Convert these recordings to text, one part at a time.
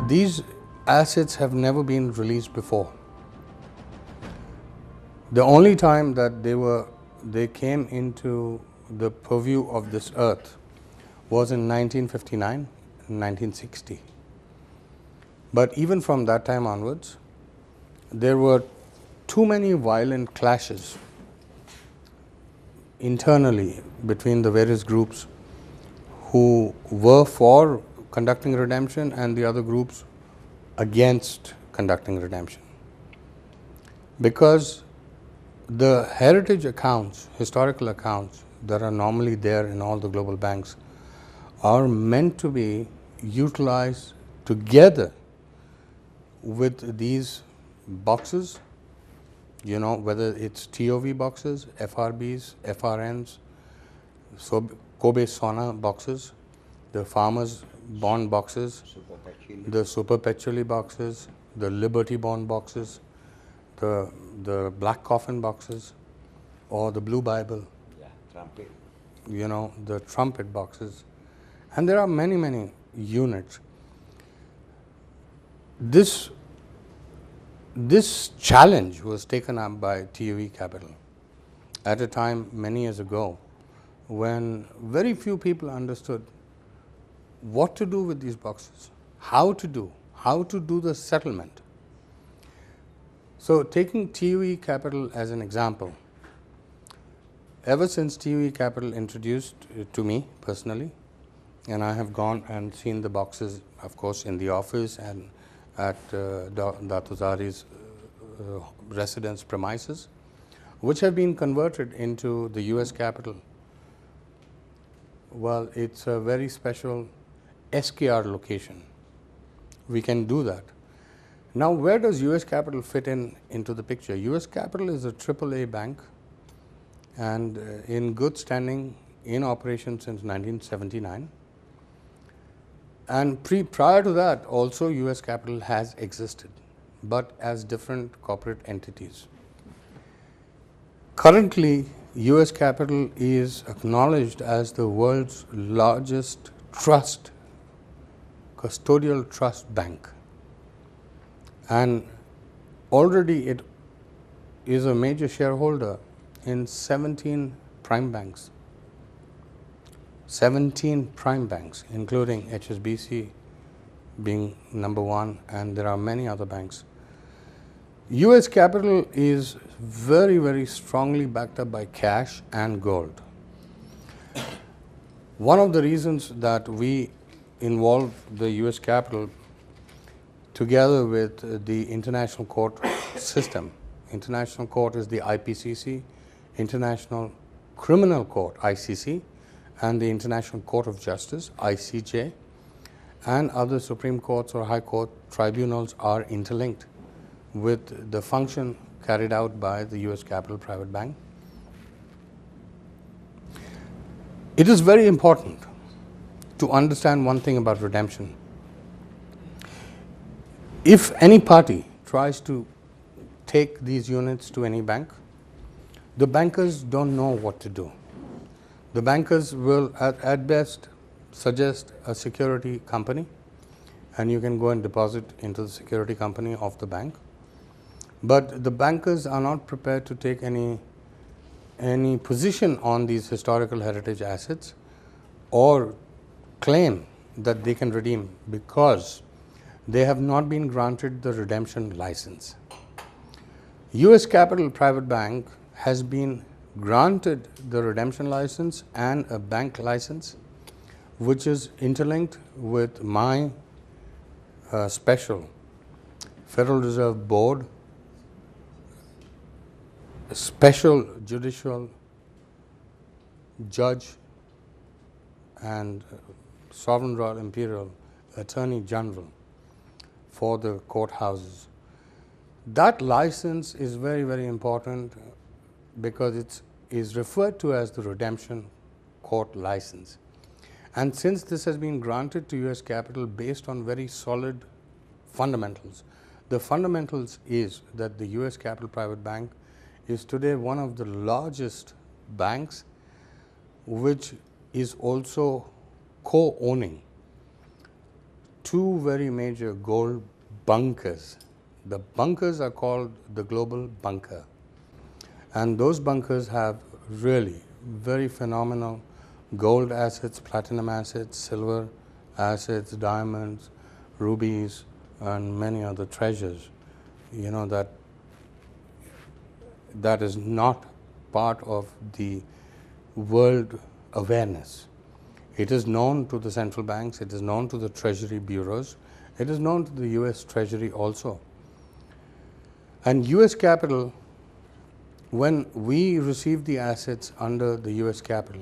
these assets have never been released before. The only time that they came into the purview of this earth was in 1959 and 1960. But even from that time onwards, there were too many violent clashes internally between the various groups who were for conducting redemption and the other groups against conducting redemption. Because the heritage accounts, historical accounts that are normally there in all the global banks are meant to be utilized together with these boxes, whether it's TOV boxes, FRBs, FRNs, so Kobe Sona boxes, the farmers bond boxes, the super perpetually boxes, the Liberty bond boxes, the black coffin boxes, or the blue Bible, Trumpet. The trumpet boxes, and there are many, many units. This challenge was taken up by TOV Capital at a time many years ago when very few people understood what to do with these boxes, how to do the settlement. So taking TOV Capital as an example, ever since TOV Capital introduced it to me personally, and I have gone and seen the boxes, of course, in the office and at Datu Zari's residence premises, which have been converted into the US Capitol. Well, it's a very special SKR location. We can do that. Now, where does US Capitol fit into the picture? US Capitol is a AAA bank and in good standing, in operation since 1979. And prior to that, also US Capitol has existed, but as different corporate entities. Currently, US Capitol is acknowledged as the world's largest custodial trust bank. And already it is a major shareholder in 17 prime banks. 17 prime banks, including HSBC being number one, and there are many other banks. US Capital is very, very strongly backed up by cash and gold. One of the reasons that we involve the US Capital together with the International Court system. International Court is the IPCC, International Criminal Court, ICC, and the International Court of Justice, ICJ, and other Supreme Courts or High Court tribunals are interlinked with the function carried out by the US Capital Private Bank. It is very important to understand one thing about redemption. If any party tries to take these units to any bank, the bankers don't know what to do. The bankers will at best suggest a security company, and you can go and deposit into the security company of the bank. But the bankers are not prepared to take any position on these historical heritage assets or claim that they can redeem because they have not been granted the redemption license. US Capital Private Bank has been granted the redemption license and a bank license, which is interlinked with my special Federal Reserve Board, special judicial judge, and Sovereign Royal Imperial Attorney General for the courthouses. That license is very, very important because it is referred to as the redemption court license. And since this has been granted to US Capital based on very solid fundamentals, the fundamentals is that the US Capital Private Bank is today one of the largest banks which is also co-owning two very major gold bunkers. The bunkers are called the global bunker, and those bunkers have really very phenomenal gold assets, platinum assets, silver assets, diamonds, rubies, and many other treasures, that is not part of the world awareness. It is known to the central banks, it is known to the treasury bureaus, it is known to the US Treasury also. And US capital, when we receive the assets under the US capital,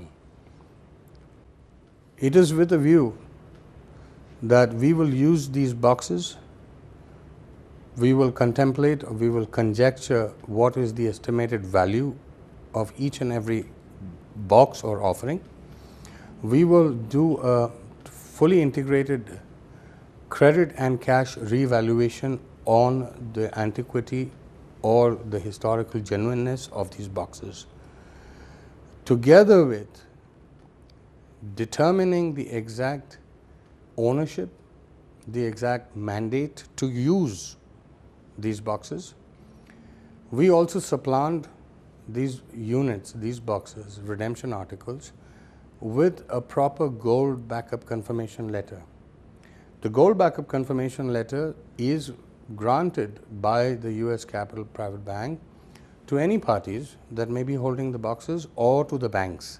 it is with a view that we will use these boxes, we will contemplate, or we will conjecture what is the estimated value of each and every box or offering. We will do a fully integrated credit and cash revaluation on the antiquity or the historical genuineness of these boxes, together with determining the exact ownership, the exact mandate to use these boxes. We also supplant these units, these boxes, redemption articles, with a proper gold backup confirmation letter. The gold backup confirmation letter is granted by the US Capital Private Bank to any parties that may be holding the boxes, or to the banks,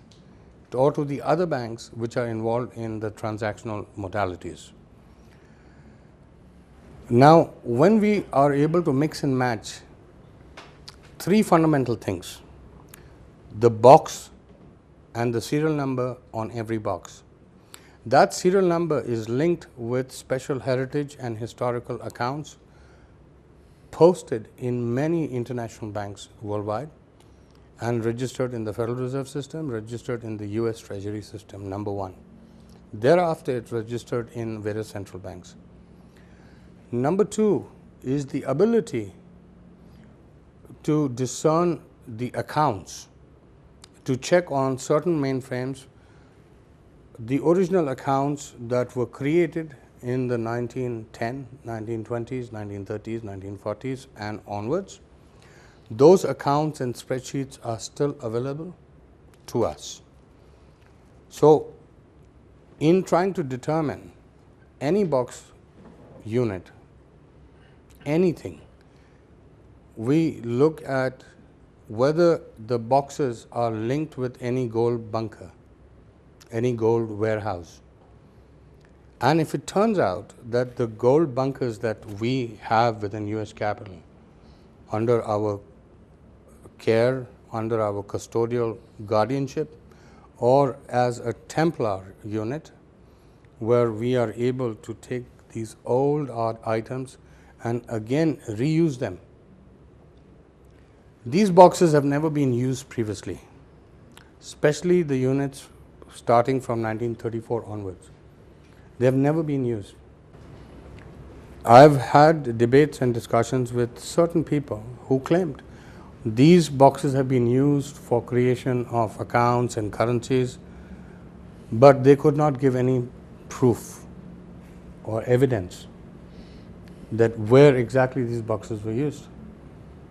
or to the other banks which are involved in the transactional modalities. Now, when we are able to mix and match three fundamental things: the box and the serial number on every box. That serial number is linked with special heritage and historical accounts posted in many international banks worldwide, and registered in the Federal Reserve System, registered in the US Treasury System, number one. Thereafter, it's registered in various central banks. Number two is the ability to discern the accounts, to check on certain mainframes the original accounts that were created in the 1910, 1920s, 1930s, 1940s and onwards. Those accounts and spreadsheets are still available to us. So, in trying to determine any box unit, anything, we look at whether the boxes are linked with any gold bunker, any gold warehouse. And if it turns out that the gold bunkers that we have within US Capital, under our care, under our custodial guardianship, or as a Templar unit, where we are able to take these old art items and again reuse them. These boxes have never been used previously, especially the units starting from 1934 onwards. They have never been used. I've had debates and discussions with certain people who claimed these boxes have been used for creation of accounts and currencies, but they could not give any proof or evidence that where exactly these boxes were used,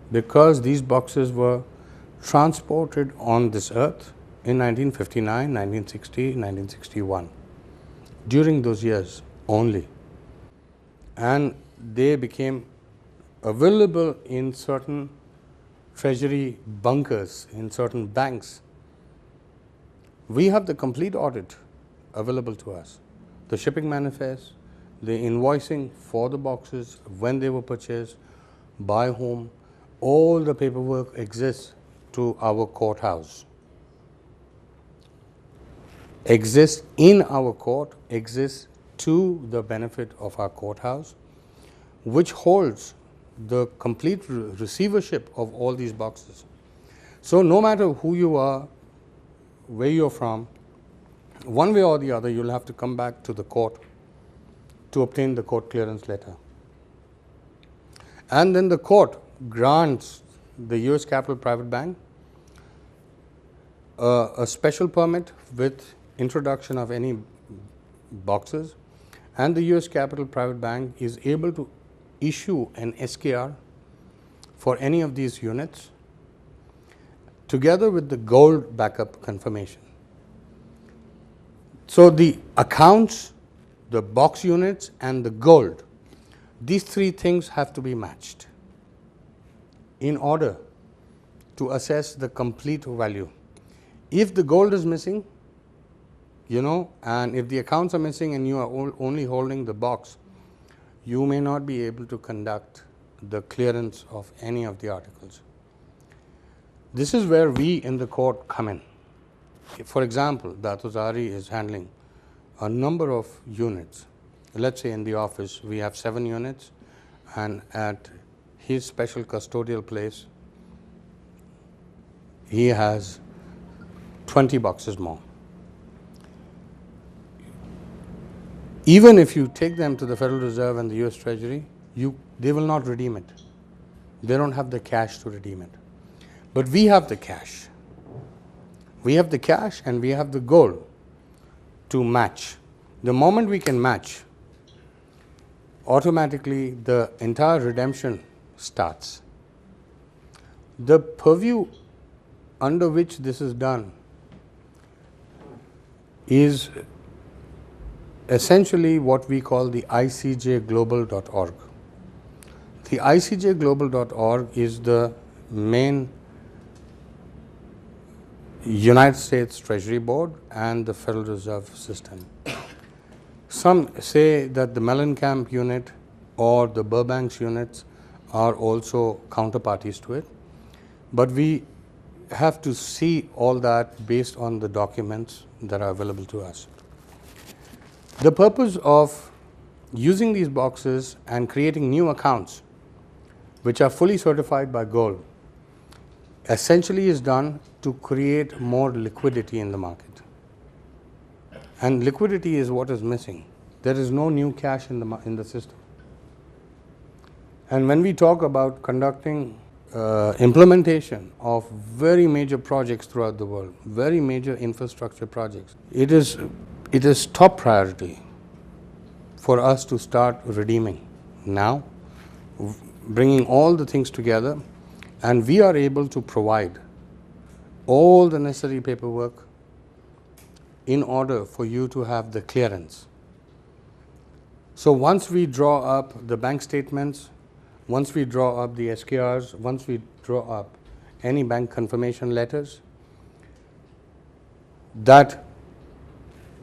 because these boxes were transported on this earth in 1959, 1960, 1961, during those years only, and they became available in certain treasury bunkers, in certain banks. We have the complete audit available to us, the shipping manifest, the invoicing for the boxes, when they were purchased, by whom. All the paperwork exists to our courthouse, exists in our court, exists to the benefit of our courthouse, which holds the complete receivership of all these boxes. So no matter who you are, where you're from, one way or the other, you'll have to come back to the court to obtain the court clearance letter. And then the court grants the US Capital Private Bank a special permit with introduction of any boxes, and the US Capital Private Bank is able to issue an SKR for any of these units together with the gold backup confirmation. So the accounts, the box units and the gold, these three things have to be matched in order to assess the complete value. If the gold is missing, and if the accounts are missing and you are only holding the box, you may not be able to conduct the clearance of any of the articles. This is where we in the court come in. For example, Datozari is handling a number of units. Let's say in the office we have 7 units, and at his special custodial place he has 20 boxes more. Even if you take them to the Federal Reserve and the US Treasury, they will not redeem it. They don't have the cash to redeem it. But we have the cash. We have the cash and we have the gold to match. The moment we can match, automatically the entire redemption starts. The purview under which this is done is essentially what we call the icjglobal.org. The icjglobal.org is the main United States Treasury Board and the Federal Reserve System. Some say that the Mellencamp unit or the Burbanks units are also counterparties to it, but we have to see all that based on the documents that are available to us. The purpose of using these boxes and creating new accounts which are fully certified by gold essentially is done to create more liquidity in the market. And liquidity is what is missing. There is no new cash in the system. And when we talk about conducting implementation of very major projects throughout the world, very major infrastructure projects, it is top priority for us to start redeeming now, bringing all the things together, and we are able to provide all the necessary paperwork in order for you to have the clearance. So once we draw up the bank statements, once we draw up the SKRs, once we draw up any bank confirmation letters, that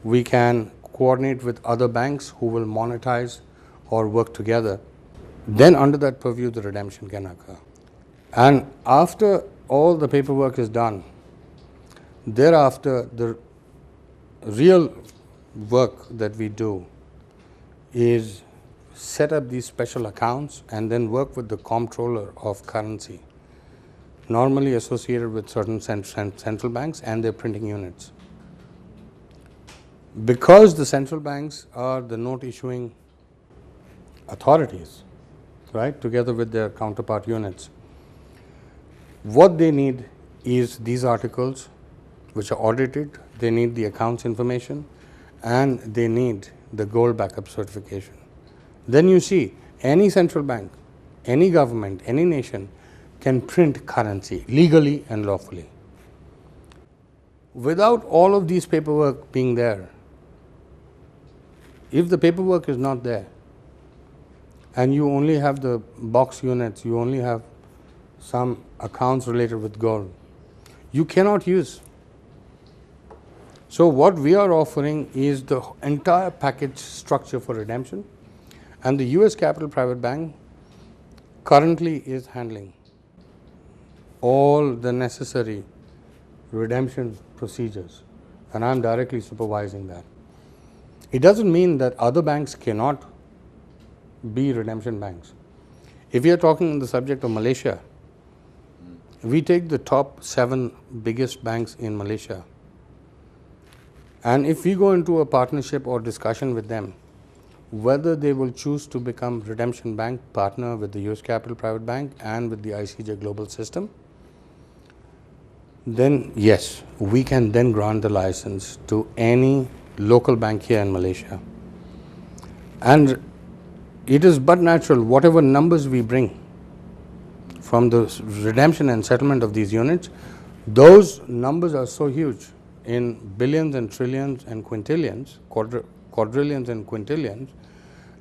we can coordinate with other banks who will monetize or work together, then under that purview the redemption can occur. And after all the paperwork is done, thereafter the real work that we do is set up these special accounts and then work with the comptroller of currency, normally associated with certain central banks and their printing units. Because the central banks are the note issuing authorities, right, together with their counterpart units, what they need is these articles which are audited, they need the accounts information, and they need the gold backup certification. Then you see any central bank, any government, any nation can print currency legally and lawfully. Without all of these paperwork being there, if the paperwork is not there and you only have the box units, you only have some accounts related with gold, you cannot use. So what we are offering is the entire package structure for redemption, and the US Capital Private Bank currently is handling all the necessary redemption procedures, and I am directly supervising that. It doesn't mean that other banks cannot be redemption banks. If we are talking on the subject of Malaysia, we take the top 7 biggest banks in Malaysia, and if we go into a partnership or discussion with them, whether they will choose to become redemption bank partner with the US Capital Private Bank and with the ICJ Global System, then yes, we can then grant the license to any local bank here in Malaysia. And it is but natural, whatever numbers we bring from the redemption and settlement of these units, those numbers are so huge in billions and trillions and quintillions, quadrillions and quintillions,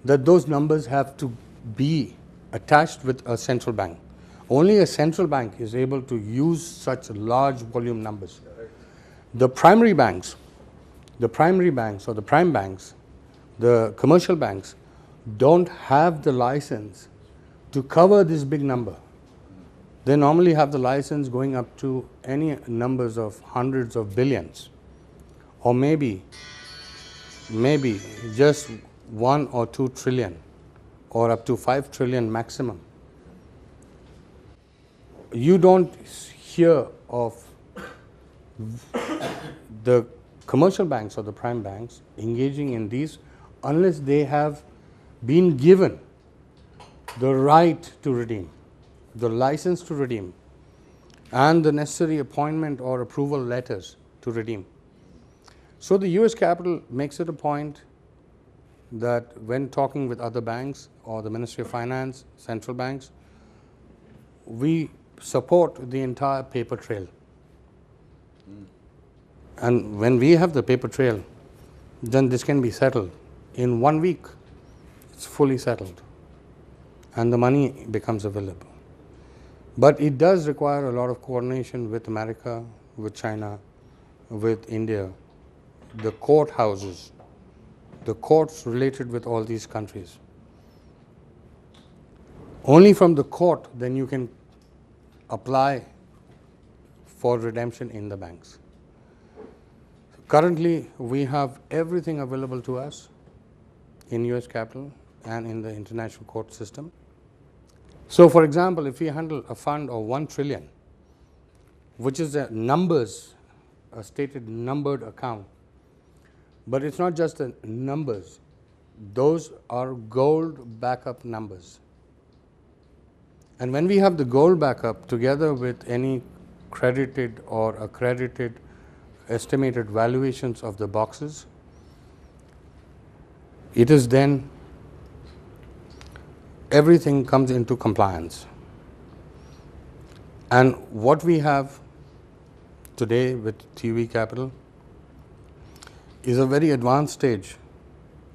that those numbers have to be attached with a central bank. Only a central bank is able to use such large volume numbers. The primary banks or the prime banks, the commercial banks, don't have the license to cover this big number. They normally have the license going up to any numbers of hundreds of billions, or maybe just 1 or 2 trillion, or up to 5 trillion maximum. You don't hear of the commercial banks or the prime banks engaging in these unless they have been given the right to redeem, the license to redeem, and the necessary appointment or approval letters to redeem. So the US capital makes it a point that when talking with other banks or the Ministry of Finance, central banks, we support the entire paper trail. And when we have the paper trail, then this can be settled. In 1 week, it's fully settled and the money becomes available. But it does require a lot of coordination with America, with China, with India, the courthouses, the courts related with all these countries. Only from the court then you can apply for redemption in the banks. Currently, we have everything available to us in US capital and in the international court system. So, for example, if we handle a fund of 1 trillion, which is a stated numbered account, but it's not just the numbers, those are gold backup numbers. And when we have the gold backup together with any credited or accredited estimated valuations of the boxes, it is then everything comes into compliance. And what we have today with TV Capital is a very advanced stage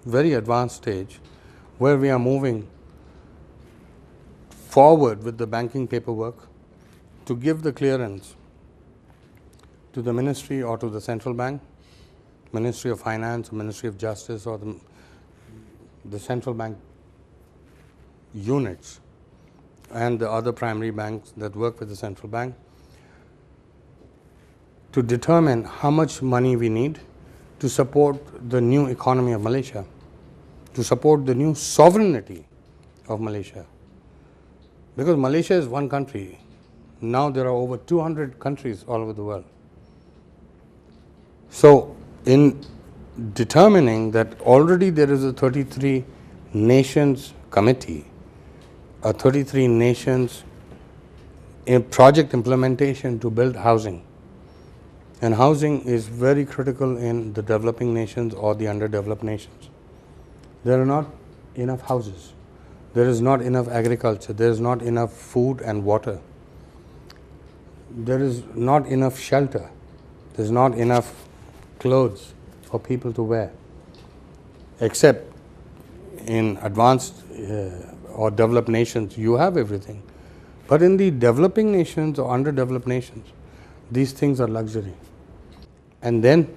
where we are moving forward with the banking paperwork to give the clearance to the ministry or to the central bank, Ministry of Finance, Ministry of Justice, or the central bank units and the other primary banks that work with the central bank to determine how much money we need to support the new economy of Malaysia, to support the new sovereignty of Malaysia. Because Malaysia is one country, now there are over 200 countries all over the world. So, in determining that already there is a 33 nations committee, a 33 nations project implementation to build housing. And housing is very critical in the developing nations or the underdeveloped nations. There are not enough houses. There is not enough agriculture. There is not enough food and water. There is not enough shelter. There is not enough clothes for people to wear. Except in advanced or developed nations, you have everything. But in the developing nations or underdeveloped nations, these things are luxury. And then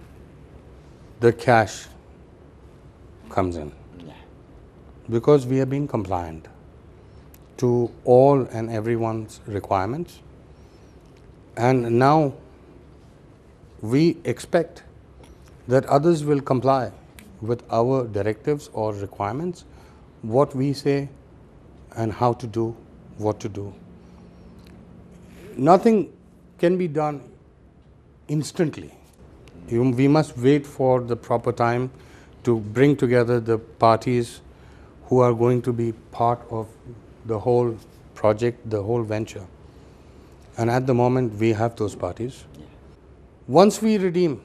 the cash comes in. Because we are being compliant to all and everyone's requirements. And now we expect that others will comply with our directives or requirements, what we say and how to do, what to do. Nothing can be done instantly. We must wait for the proper time to bring together the parties who are going to be part of the whole project, the whole venture. And at the moment, we have those parties. Once we redeem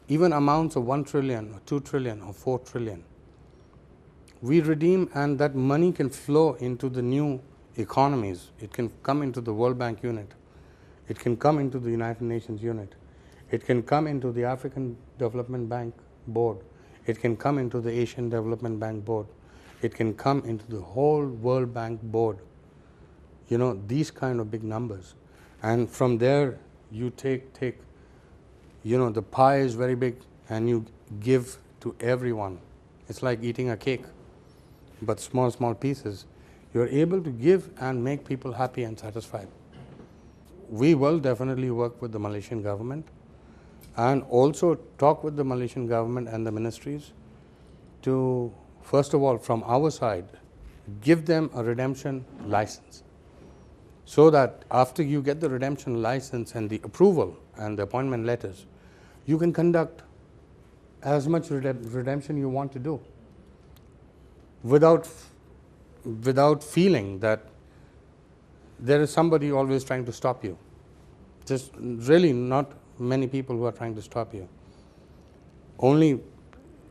even amounts of 1 trillion or 2 trillion or 4 trillion, we redeem, and that money can flow into the new economies. It can come into the World Bank unit. It can come into the United Nations unit. It can come into the African Development Bank board. It can come into the Asian Development Bank board. It can come into the whole World Bank board. You know, these kind of big numbers. And from there, you take, you know, the pie is very big and you give to everyone. It's like eating a cake, but small, small pieces. You're able to give and make people happy and satisfied. We will definitely work with the Malaysian government and also talk with the Malaysian government and the ministries to, first of all, from our side, give them a redemption license, so that after you get the redemption license and the approval and the appointment letters, you can conduct as much redemption you want to do without feeling that there is somebody always trying to stop you. Just really not many people who are trying to stop you. Only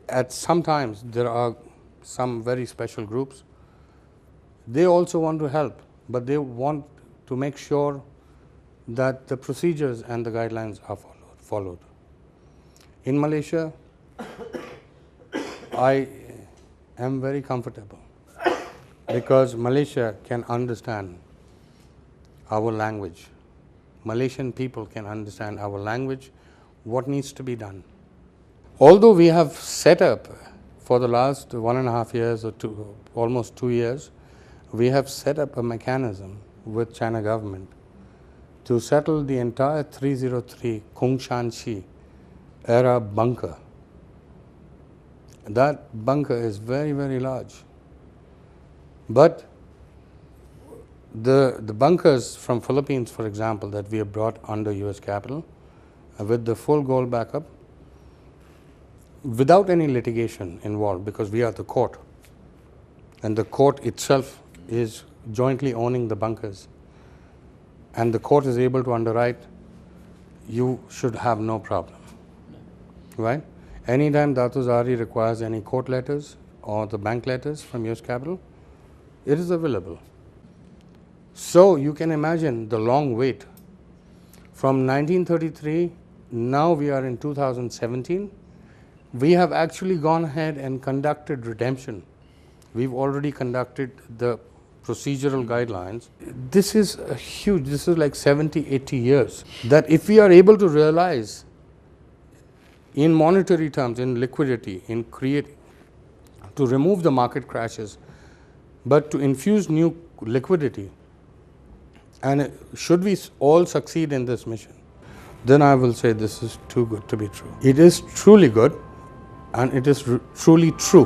at sometimes there are some very special groups. They also want to help, but they want to make sure that the procedures and the guidelines are followed. In Malaysia, I am very comfortable because Malaysia can understand our language. Malaysian people can understand our language, what needs to be done. Although we have set up for the last 1.5 years or almost 2 years, we have set up a mechanism with China government to settle the entire 303 Kongshan era bunker. That bunker is very, very large. But the bunkers from Philippines, for example, that we have brought under US capital with the full gold backup, without any litigation involved, because we are the court, and the court itself is jointly owning the bunkers, and the court is able to underwrite, you should have no problem, right? Anytime Datu Zari requires any court letters or the bank letters from US capital, it is available. So you can imagine the long wait. From 1933, now we are in 2017, we have actually gone ahead and conducted redemption. We've already conducted the procedural guidelines. This is a huge, this is like 70, 80 years. That if we are able to realize in monetary terms, in liquidity, in to remove the market crashes, but to infuse new liquidity, and should we all succeed in this mission, then I will say this is too good to be true. It is truly good, and it is truly true.